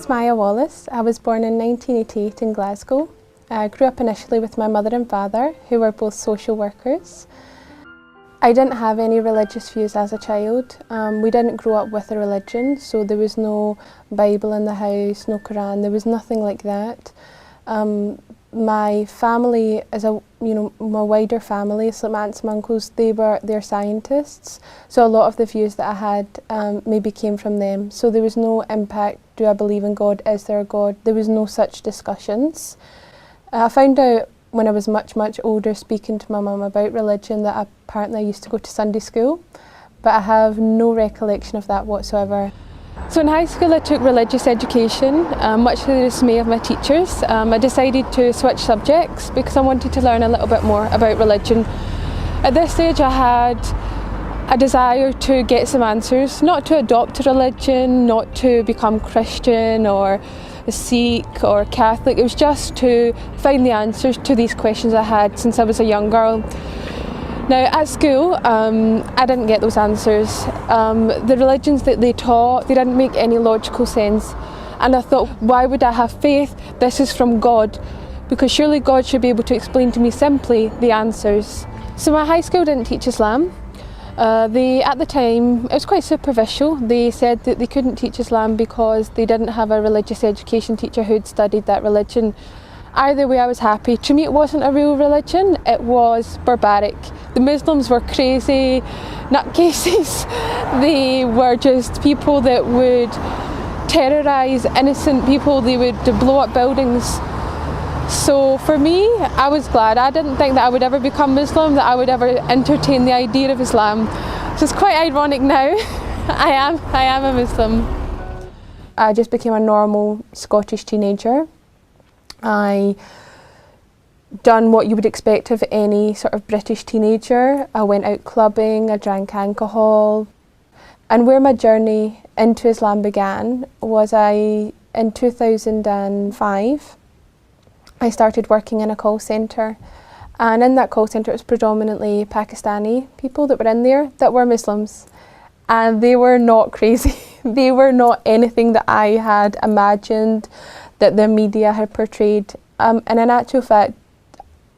name's Maya Wallace. I was born in 1988 in Glasgow. I grew up initially with my mother and father, who were both social workers. I didn't have any religious views as a child. We didn't grow up with a religion, so there was no Bible in the house, no Quran, there was nothing like that. My family, my wider family, so my aunts and uncles, they're scientists, so a lot of the views that I had maybe came from them. So there was no impact, do I believe in God, is there a God? There was no such discussions. I found out when I was much older, speaking to my mum about religion, that apparently I used to go to Sunday school, but I have no recollection of that whatsoever. So in high school I took religious education, much to the dismay of my teachers. I decided to switch subjects because I wanted to learn a little bit more about religion. At this stage I had a desire to get some answers, not to adopt a religion, not to become Christian or a Sikh or Catholic. It was just to find the answers to these questions I had since I was a young girl. Now at school, I didn't get those answers. The religions that they taught, they didn't make any logical sense. And I thought, why would I have faith? This is from God, because surely God should be able to explain to me simply the answers. So my high school didn't teach Islam. At the time, it was quite superficial. They said that they couldn't teach Islam because they didn't have a religious education teacher who'd studied that religion. Either way, I was happy. To me, it wasn't a real religion, it was barbaric. The Muslims were crazy nutcases. They were just people that would terrorise innocent people, they would blow up buildings. So for me, I was glad. I didn't think that I would ever become Muslim, that I would ever entertain the idea of Islam. So it's quite ironic now. I am a Muslim. I just became a normal Scottish teenager. I done what you would expect of any sort of British teenager. I went out clubbing, I drank alcohol. And where my journey into Islam began was in 2005, I started working in a call centre. And in that call centre it was predominantly Pakistani people that were in there that were Muslims. And they were not crazy. They were not anything that I had imagined, that the media had portrayed. And in actual fact,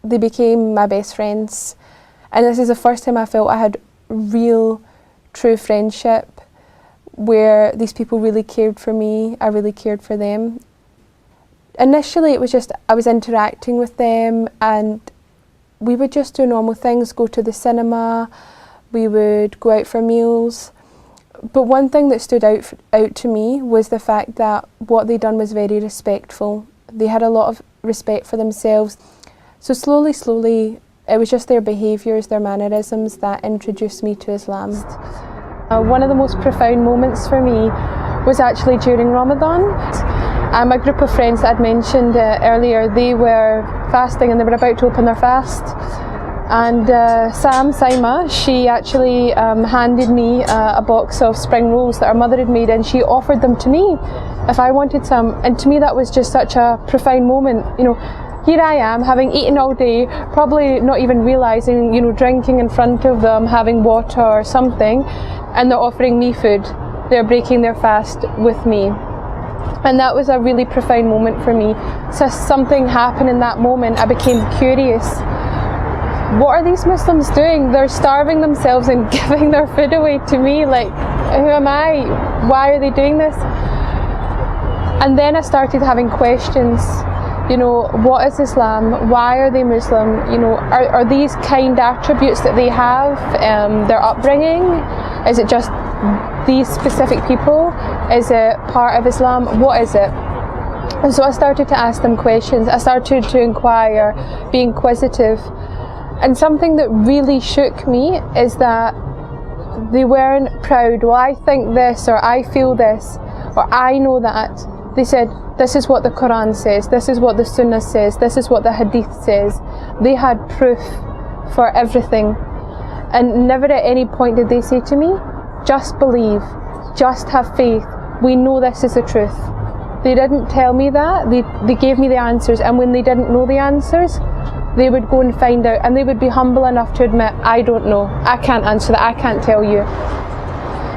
they became my best friends. And this is the first time I felt I had real, true friendship, where these people really cared for me, I really cared for them. Initially it was just, I was interacting with them and we would just do normal things, go to the cinema, we would go out for meals. But one thing that stood out to me was the fact that what they'd done was very respectful. They had a lot of respect for themselves. So slowly, it was just their behaviours, their mannerisms that introduced me to Islam. One of the most profound moments for me was actually during Ramadan. My group of friends that I'd mentioned earlier, they were fasting and they were about to open their fast. And Saima, she actually handed me a box of spring rolls that her mother had made, and she offered them to me if I wanted some. And to me that was just such a profound moment. You know, here I am having eaten all day, probably not even realising, drinking in front of them, having water or something, and they're offering me food. They're breaking their fast with me. And that was a really profound moment for me. So something happened in that moment. I became curious. What are these Muslims doing? They're starving themselves and giving their food away to me. Like, who am I? Why are they doing this? And then I started having questions. What is Islam? Why are they Muslim? Are these kind attributes that they have, their upbringing? Is it just these specific people? Is it part of Islam? What is it? And so I started to ask them questions. I started to inquire, be inquisitive. And something that really shook me is that they weren't proud. Well, I think this, or I feel this, or I know that. They said, this is what the Quran says, this is what the Sunnah says, this is what the Hadith says. They had proof for everything. And never at any point did they say to me, just believe, just have faith, we know this is the truth. They didn't tell me that, they gave me the answers, and when they didn't know the answers, they would go and find out, and they would be humble enough to admit, I don't know, I can't answer that, I can't tell you.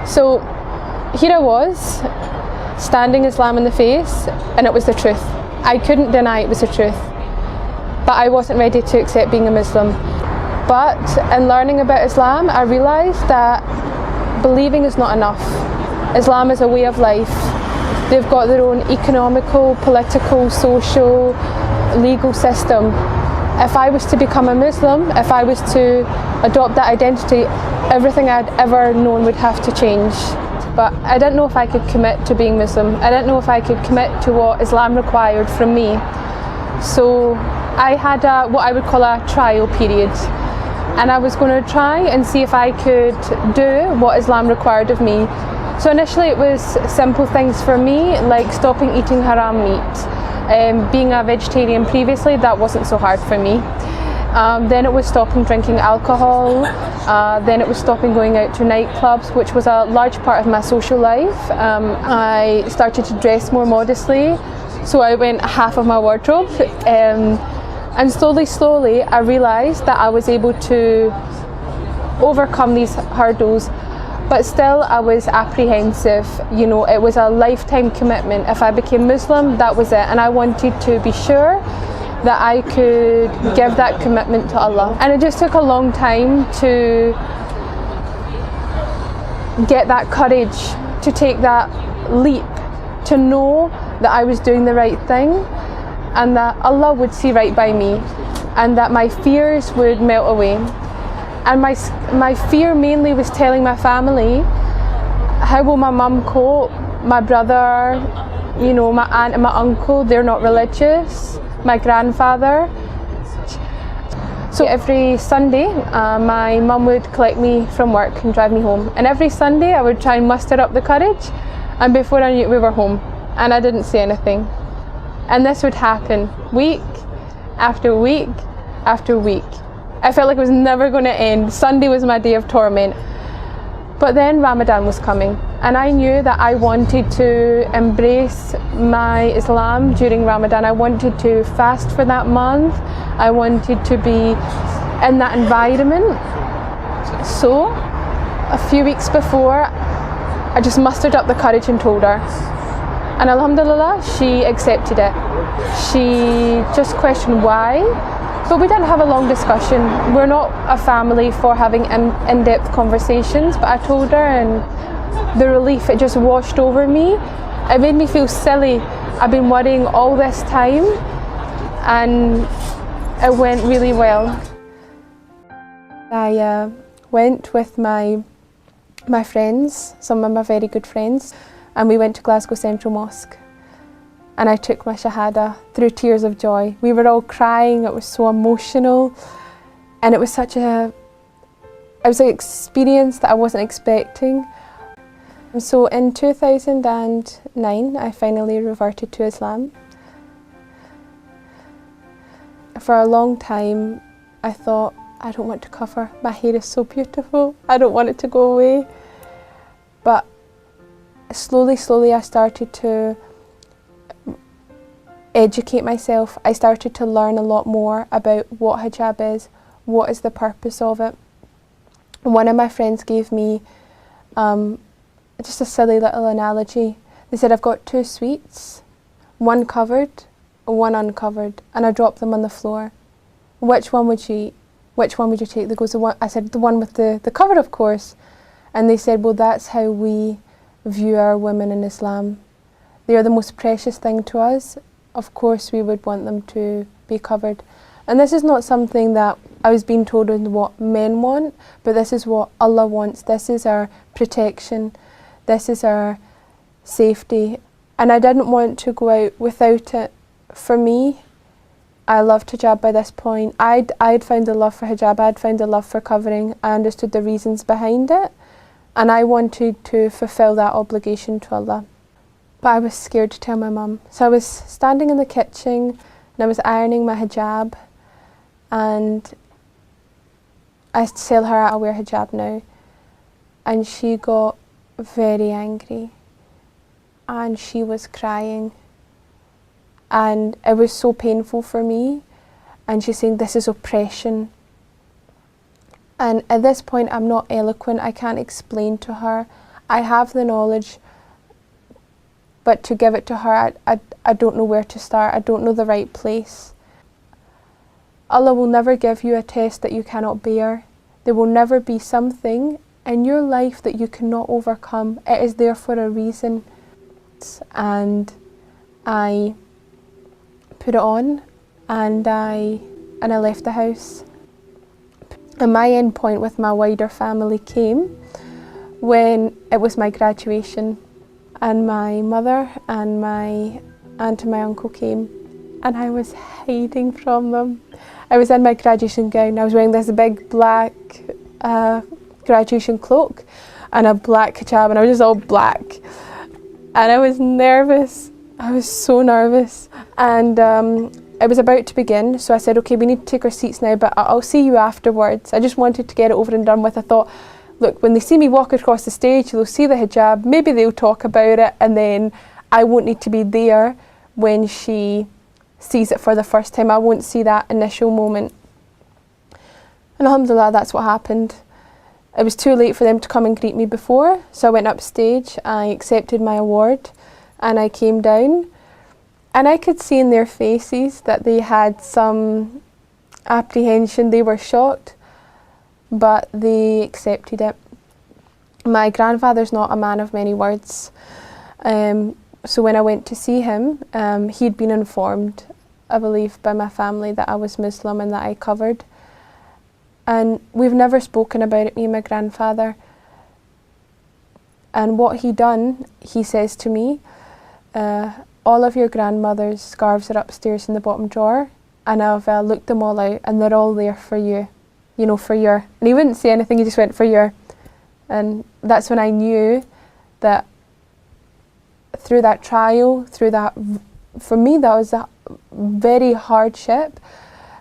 So here I was, standing Islam in the face, and it was the truth. I couldn't deny it was the truth, but I wasn't ready to accept being a Muslim. But in learning about Islam, I realised that believing is not enough. Islam is a way of life. They've got their own economical, political, social, legal system. If I was to become a Muslim, if I was to adopt that identity, everything I'd ever known would have to change. But I didn't know if I could commit to being Muslim. I didn't know if I could commit to what Islam required from me. So I had what I would call a trial period. And I was going to try and see if I could do what Islam required of me. So initially it was simple things for me, like stopping eating haram meat. Being a vegetarian previously, that wasn't so hard for me. Then it was stopping drinking alcohol. Then it was stopping going out to nightclubs, which was a large part of my social life. I started to dress more modestly, so I went half of my wardrobe. And slowly, I realised that I was able to overcome these hurdles, but still I was apprehensive. You know, it was a lifetime commitment. If I became Muslim, that was it. And I wanted to be sure that I could give that commitment to Allah. And it just took a long time to get that courage, to take that leap, to know that I was doing the right thing, and that Allah would see right by me, and that my fears would melt away. And my fear mainly was telling my family, how will my mum cope? My brother, you know, my aunt and my uncle, they're not religious. My grandfather. So every Sunday, my mum would collect me from work and drive me home. And every Sunday I would try and muster up the courage, and before I knew it, we were home. And I didn't say anything. And this would happen week after week after week. I felt like it was never going to end. Sunday was my day of torment. But then Ramadan was coming, and I knew that I wanted to embrace my Islam during Ramadan. I wanted to fast for that month. I wanted to be in that environment. So a few weeks before, I just mustered up the courage and told her. And alhamdulillah, she accepted it. She just questioned why, but we didn't have a long discussion. We're not a family for having in-depth conversations, but I told her, and the relief, it just washed over me. It made me feel silly. I've been worrying all this time, and it went really well. I went with my friends, some of my very good friends, and we went to Glasgow Central Mosque, and I took my Shahada through tears of joy. We were all crying, it was so emotional, and it was an experience that I wasn't expecting. And so in 2009, I finally reverted to Islam. For a long time, I thought, I don't want to cover. My hair is so beautiful, I don't want it to go away. But slowly I started to educate myself. I started to learn a lot more about what hijab is, what is the purpose of it. One of my friends gave me just a silly little analogy. They said, I've got two sweets, one covered, one uncovered, and I dropped them on the floor. Which one would you eat? Which one would you take? They goes, the one. I said, the one with the cover, of course. And they said, well, that's how we view our women in Islam. They are the most precious thing to us. Of course we would want them to be covered. And this is not something that I was being told is what men want, but this is what Allah wants. This is our protection. This is our safety. And I didn't want to go out without it. For me, I loved hijab by this point. I'd found a love for hijab, I'd found a love for covering. I understood the reasons behind it, and I wanted to fulfill that obligation to Allah. But I was scared to tell my mum. So I was standing in the kitchen and I was ironing my hijab, and I tell her I'll wear hijab now, and she got very angry and she was crying, and it was so painful for me, and she's saying this is oppression. And at this point I'm not eloquent, I can't explain to her. I have the knowledge But to give it to her, I don't know where to start. I don't know the right place. Allah will never give you a test that you cannot bear. There will never be something in your life that you cannot overcome. It is there for a reason. And I put it on, and I left the house. And my end point with my wider family came when it was my graduation, and my mother and my aunt and my uncle came, and I was hiding from them. I was in my graduation gown. I was wearing this big black graduation cloak and a black hijab, and I was just all black. And I was nervous. I was so nervous. And it was about to begin, so I said, okay, we need to take our seats now, but I'll see you afterwards. I just wanted to get it over and done with. I thought, look, when they see me walk across the stage, they'll see the hijab, maybe they'll talk about it, and then I won't need to be there when she sees it for the first time. I won't see that initial moment. And alhamdulillah, that's what happened. It was too late for them to come and greet me before, so I went upstage, I accepted my award, and I came down. And I could see in their faces that they had some apprehension. They were shocked, but they accepted it. My grandfather's not a man of many words. So when I went to see him, he'd been informed, I believe, by my family that I was Muslim and that I covered. And we've never spoken about it, me and my grandfather. And what he done, he says to me, all of your grandmother's scarves are upstairs in the bottom drawer, and I've looked them all out, and they're all there for you, you know, for your. And he wouldn't say anything, he just went, for your. And that's when I knew that through that trial, through that, for me that was a very hardship,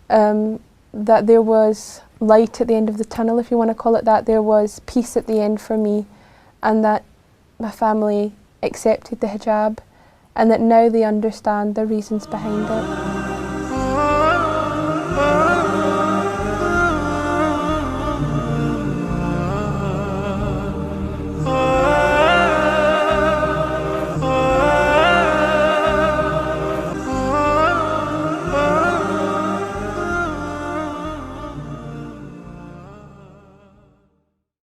that there was light at the end of the tunnel, if you want to call it that. There was peace at the end for me, and that my family accepted the hijab, and that now they understand the reasons behind it.